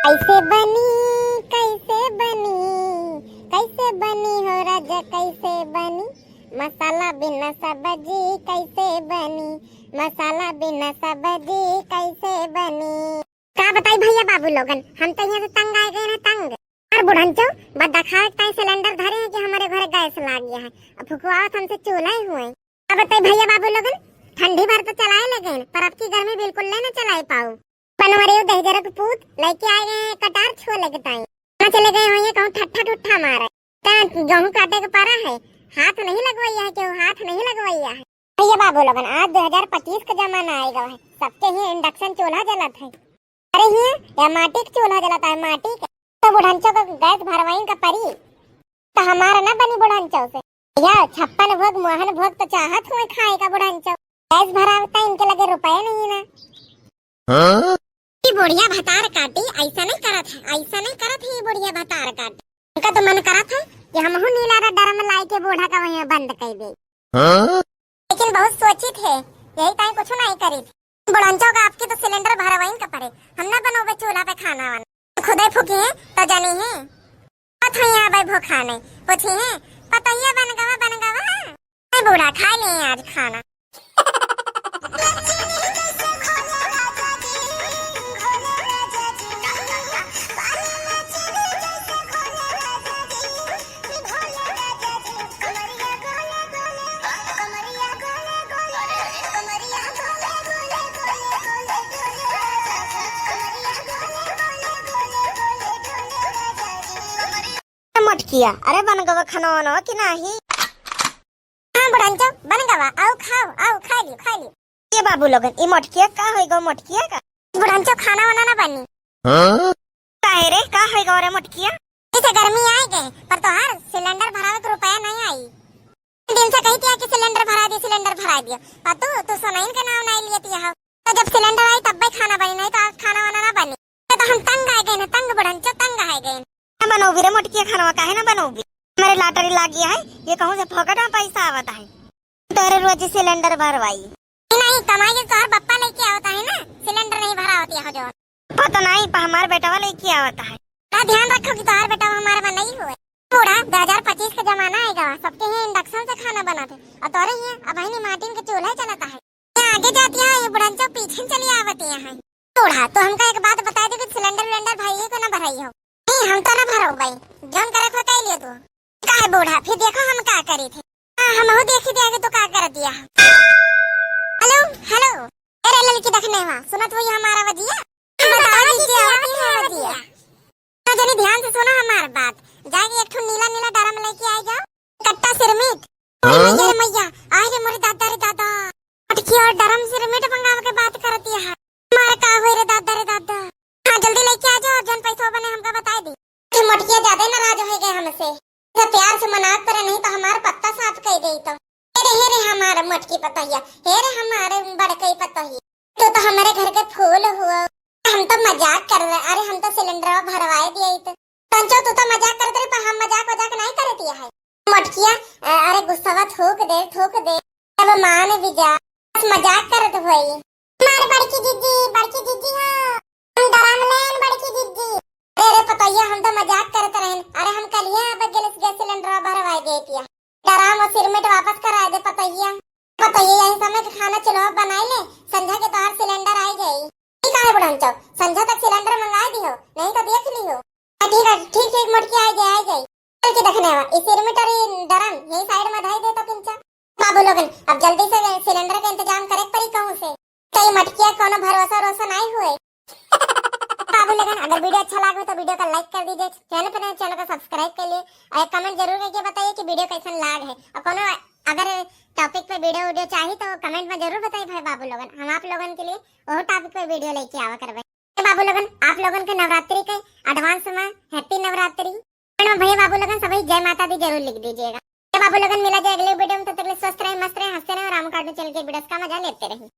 कैसे बनी कैसे बनी कैसे बनी हो राजा कैसे बनी मसाला बिना सब्जी कैसे बनी मसाला बिना सब्जी कैसे बनी। का बताई भैया बाबू लोगन, हम तो यहाँ से तंग आ गए ना तंग। और बुढ़नचो बस दिखावे ताई सिलेंडर धरे हैं कि हमारे घर गैस लग गया है, अब फुकवावत हमसे चूल्हा ही हुए। का बताई भैया बाबू लोगन, ठंडी भर तो चलाए लगे पर अब की गर्मी बिल्कुल नहीं ना चलाए पाऊ। बनवरियो दहजरा के पूत लेके आए गए कटार छोले के ताई ना चले गए होंगे कहूँ ठट्ठा ठुट्ठा मारे गेहूं काटे के पारा है, हाथ नहीं लगवाइया है, क्यों हाथ नहीं लगवाइया है। भैया बाबू लोगन आज 2025 का जमाना आएगा है, सबके ही इंडक्शन चूल्हा जलत है। अरे ही या माटी का चूल्हा जलता है, माटी का तो बुढ़ंचो का गैस भरवाइन का परी तो हमारा ना बनी बुढ़ंचो से। या 56 भोग मोहन भोग तो चाहत हुए खाए का बुढ़ंचो, गैस भरावता इनके लगे रुपये नहीं ना। बुढ़िया भतार काटी ऐसा नहीं करत है, ऐसा नहीं करत है बुढ़िया भतार काटी। उनका तो मन करत है कि हम हो नीला डरम लाई के बूढ़ा का वहीं बंद कर दे, लेकिन बहुत सोचित है यही ताई कुछ नहीं करी थी। बुढ़ंचो का आपकी तो सिलेंडर भरवाइन का पड़े, हम ना बनोगे चूल्हा पे खाना वाना खुदे फूकी है तो जानी है पता यहाँ भाई भूखा नहीं पूछी है पता ही बन गवा बूढ़ा खा ले आज खाना। मटकिया अरे बन गवा खाना कि नहीं? हाँ बुढ़ंचो बन गवा, आओ खाओ आओ खा लियो। ये बाबू लोगन ये मटकिया का होएगा? मटकिया का बुढ़ंचो खाना वाना ना बनी। काहे रे का होएगा रे मटकिया? इसे गर्मी आए गए पर तो हर सिलेंडर भरावे के रुपया नहीं आई। दिन से कही थी कि सिलेंडर भरा दिया पर तू सोनाइन का नाम नहीं लियती है, तो जब सिलेंडर आई तब भी खाना बनी, नहीं तो आज खाना वाना ना बनी। तो हम तंग आ गए ना, तंग बुढ़ंचो तंग आ गए। बनोगी रे मटकिया खाना काहे ना बनोगी? मेरे लाटरी लाग गया है, ये कहूँ से फोकट में पैसा आवता है, तेरे रोज सिलेंडर भरवाई नहीं कमाई तो हर बप्पा लेके आवता है ना, सिलेंडर नहीं भरा होती है जो पता नहीं पर हमारे बेटा वाले लेके आवता है। ध्यान रखो कि तुम्हारे बेटा हमारे में नहीं हुए। बूढ़ा 2025 का जमाना आएगा, सबके ही इंडक्शन से खाना बनाते और तोरे ही अब ही मार्टिन के चूल्हा चलाता है। ये आगे जाती है ये बुढ़ंचो पीछे चली आवती है। बूढ़ा तो हमका एक बात बता दे कि सिलेंडर भाई को ना भराई हो। हम तो ना भरो भाई, जोन करे तो कह लियो तू काहे बूढ़ा, फिर देखो हम क्या करी थे। हम हो देखी थी आगे तो क्या कर दिया। हेलो हेलो अरे लड़की देखने वहाँ सुनत हुई हमारा वजिया बता दीजिए आती है वजिया तो जनी ध्यान से सुनो हमारी बात। जाके एक ठो नीला नीला डरम लेके आ जाओ, कट्टा सिरमिट मैया आई रे मोरे दादा मटकी और डरम सिरमिट मंगाव के बात करती है। हमारा का हुई रे दादा हाँ जल्दी लेके आ जाओ, जन पैसा बने हमका बता दी। मटकिया ज्यादा नाराज हो गए हमसे, तो प्यार से मना करे नहीं तो हमारा पत्ता साफ कर गई। तो हेरे हमारा मटकी पतहिया, हेरे हमारे बड़कई पतहिया तो हमारे घर के फूल हुआ। हम तो मजाक कर रहे, अरे हम तो सिलेंडर भरवाए दिए पंचो तू तो मजाक करते रहे पर हम मजाक नहीं करती है। मटकिया अरे गुस्सा थूक दे तब माँ ने भी जा बस मजाक करत हुई। हमारे बड़की दीदी हाँ डराम लेन बड़की दीदी अरे पतैया हम तो मजाक करते रहे। अरे हम कल ही गैस सिलेंडर भरवाए गए किया, डराम और सिरमिट वापस करा दे पतैया यही समय का खाना चलो बनाए ले, संध्या के तोहर सिलेंडर आई गई। ठीक है बुढ़ंचो संध्या तक सिलेंडर मंगा दी हो, नहीं तो देख ली हो। ठीक मटकी आई गई चल के देखने इस सिरमिट और डराम यही साइड में धाई दे तो किंचा बाबू लोगन अब जल्दी से सिलेंडर का इंतजाम करे पड़ी कहूँ से तो मटकिया कोनो भरोसा नहीं हुए। बाबू लोगन अगर वीडियो अच्छा लगे तो वीडियो को लाइक कर दीजिए, चैनल को सब्सक्राइब कर लिए और कमेंट जरूर करके बताइए कि वीडियो कैसा लाग है। और कोनो अगर टॉपिक पे वीडियो चाहिए तो कमेंट में जरूर बताइए भाई बाबू लोगन, हम आप लोगन के लिए वो टॉपिक पे वीडियो लेके आवा करवाए। बाबू लोगन आप लोगन के नवरात्रि के एडवांस में हैप्पी नवरात्रि। भैया बाबू लोगन सभी जय माता दी जरूर लिख दीजिएगा। बाबू लोगन मिला जाए अगले वीडियो में, तब तक स्वस्थ रहे मस्त रहे हंसते रहे और राम कार्टून चैनल के वीडियोस का मजा लेते रहे।